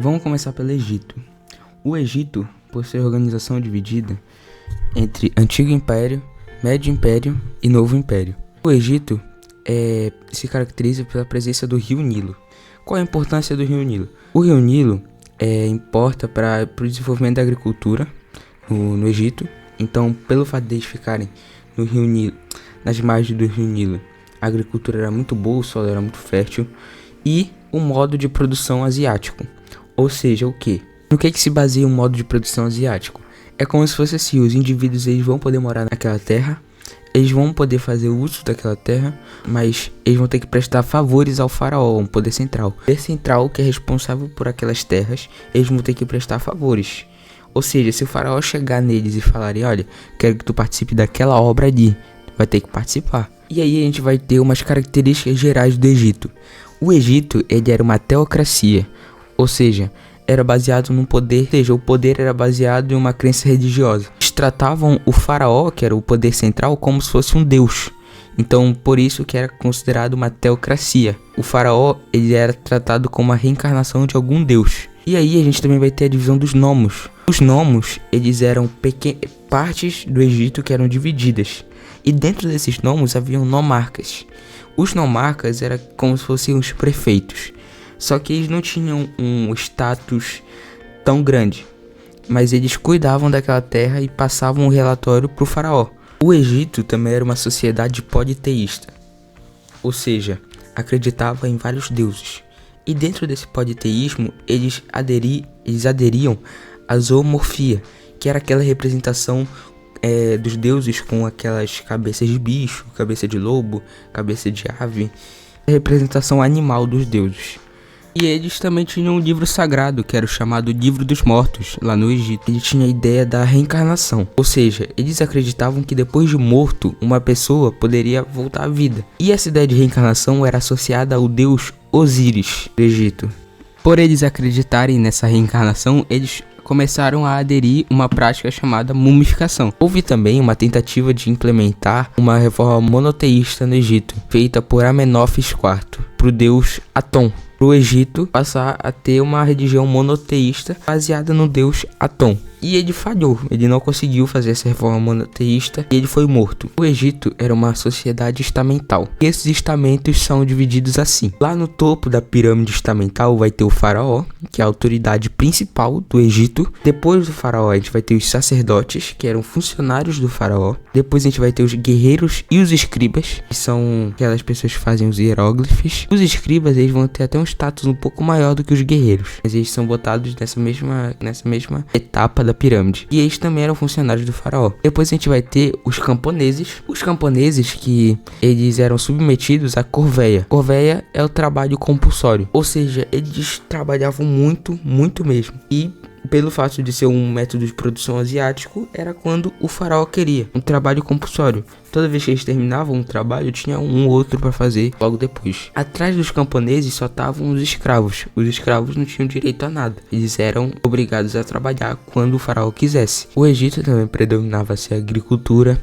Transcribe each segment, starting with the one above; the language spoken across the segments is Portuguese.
Vamos começar pelo Egito. O Egito possui organização dividida entre Antigo Império, Médio Império e Novo Império. O Egito se caracteriza pela presença do Rio Nilo. Qual a importância do Rio Nilo? O Rio Nilo importa para o desenvolvimento da agricultura no Egito. Então, pelo fato de eles ficarem no Rio Nilo, nas margens do Rio Nilo, a agricultura era muito boa, o solo era muito fértil, e o modo de produção asiático. Ou seja, o que? No que se baseia o modo de produção asiático? É como se fosse assim, os indivíduos eles vão poder morar naquela terra, eles vão poder fazer uso daquela terra, mas eles vão ter que prestar favores ao faraó, um poder central. O poder central que é responsável por aquelas terras, eles vão ter que prestar favores. Ou seja, se o faraó chegar neles e falarem, olha, quero que tu participe daquela obra ali, tu vai ter que participar. E aí a gente vai ter umas características gerais do Egito. O Egito, ele era uma teocracia, ou seja, era baseado num poder, ou seja, o poder era baseado em uma crença religiosa. Eles tratavam o faraó, que era o poder central, como se fosse um deus. Então, por isso que era considerado uma teocracia. O faraó, ele era tratado como a reencarnação de algum deus. E aí a gente também vai ter a divisão dos nomos. Os nomos, eles eram partes do Egito que eram divididas. E dentro desses nomos haviam nomarcas. Os nomarcas eram como se fossem os prefeitos. Só que eles não tinham um status tão grande, mas eles cuidavam daquela terra e passavam um relatório para o faraó. O Egito também era uma sociedade politeísta, ou seja, acreditava em vários deuses. E dentro desse politeísmo, eles aderiam à zoomorfia, que era aquela representação dos deuses com aquelas cabeças de bicho, cabeça de lobo, cabeça de ave, a representação animal dos deuses. E eles também tinham um livro sagrado, que era o chamado Livro dos Mortos, lá no Egito. Ele tinha a ideia da reencarnação, ou seja, eles acreditavam que depois de morto, uma pessoa poderia voltar à vida. E essa ideia de reencarnação era associada ao deus Osíris, do Egito. Por eles acreditarem nessa reencarnação, eles começaram a aderir uma prática chamada mumificação. Houve também uma tentativa de implementar uma reforma monoteísta no Egito, feita por Amenófis IV, para o deus Atom. Para o Egito passar a ter uma religião monoteísta baseada no deus Atom. E ele falhou, ele não conseguiu fazer essa reforma monoteísta e ele foi morto. O Egito era uma sociedade estamental. E esses estamentos são divididos assim. Lá no topo da pirâmide estamental vai ter o faraó, que é a autoridade principal do Egito. Depois do faraó a gente vai ter os sacerdotes, que eram funcionários do faraó. Depois a gente vai ter os guerreiros e os escribas, que são aquelas pessoas que fazem os hieróglifos. Os escribas eles vão ter até um status um pouco maior do que os guerreiros, mas eles são botados nessa mesma etapa da pirâmide. E eles também eram funcionários do faraó. Depois a gente vai ter os camponeses. Os camponeses que eles eram submetidos à corveia. Corveia é o trabalho compulsório, ou seja, eles trabalhavam muito mesmo. E pelo fato de ser um método de produção asiático, era quando o faraó queria um trabalho compulsório. Toda vez que eles terminavam um trabalho, tinha um outro para fazer logo depois. Atrás dos camponeses só estavam os escravos. Os escravos não tinham direito a nada. Eles eram obrigados a trabalhar quando o faraó quisesse. O Egito também predominava-se a agricultura.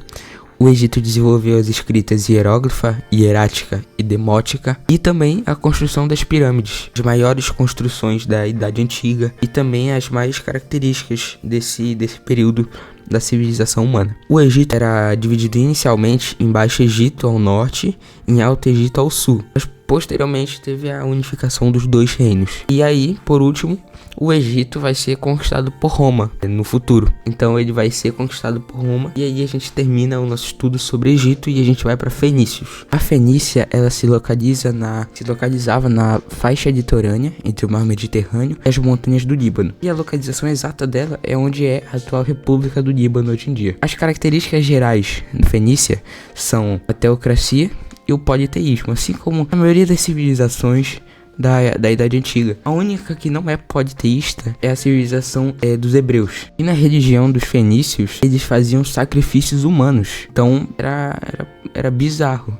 O Egito desenvolveu as escritas hieróglifa, hierática e demótica e também a construção das pirâmides, as maiores construções da Idade Antiga e também as mais características desse período da civilização humana. O Egito era dividido inicialmente em Baixo Egito ao norte e em Alto Egito ao sul, mas posteriormente teve a unificação dos dois reinos. E aí, por último, o Egito vai ser conquistado por Roma no futuro. Então ele vai ser conquistado por Roma. E aí a gente termina o nosso estudo sobre Egito e a gente vai para Fenícios. A Fenícia, ela se localizava na faixa litorânea entre o mar Mediterrâneo e as montanhas do Líbano. E a localização exata dela é onde é a atual República do Líbano hoje em dia. As características gerais da Fenícia são a teocracia e o politeísmo, assim como a maioria das civilizações da Idade Antiga. A única que não é politeísta é a civilização dos hebreus. E na religião dos fenícios, eles faziam sacrifícios humanos. Então era bizarro.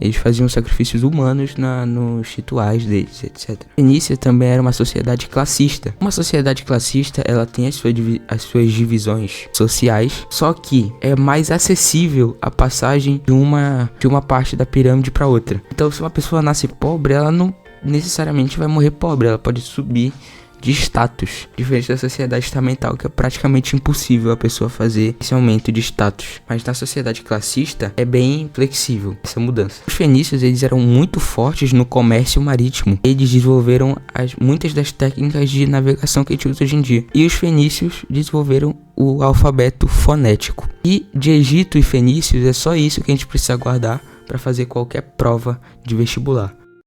Eles faziam sacrifícios humanos nos rituais deles, etc. A Fenícia também era uma sociedade classista. Uma sociedade classista, ela tem as suas divisões sociais, só que é mais acessível a passagem de uma parte da pirâmide para outra. Então, se uma pessoa nasce pobre, ela não necessariamente vai morrer pobre, ela pode subir de status, diferente da sociedade estamental, que é praticamente impossível a pessoa fazer esse aumento de status. Mas na sociedade classista é bem flexível essa mudança. Os fenícios, eles eram muito fortes no comércio marítimo. Eles desenvolveram muitas das técnicas de navegação que a gente usa hoje em dia. E os fenícios desenvolveram o alfabeto fonético. E de Egito e fenícios é só isso que a gente precisa guardar para fazer qualquer prova de vestibular.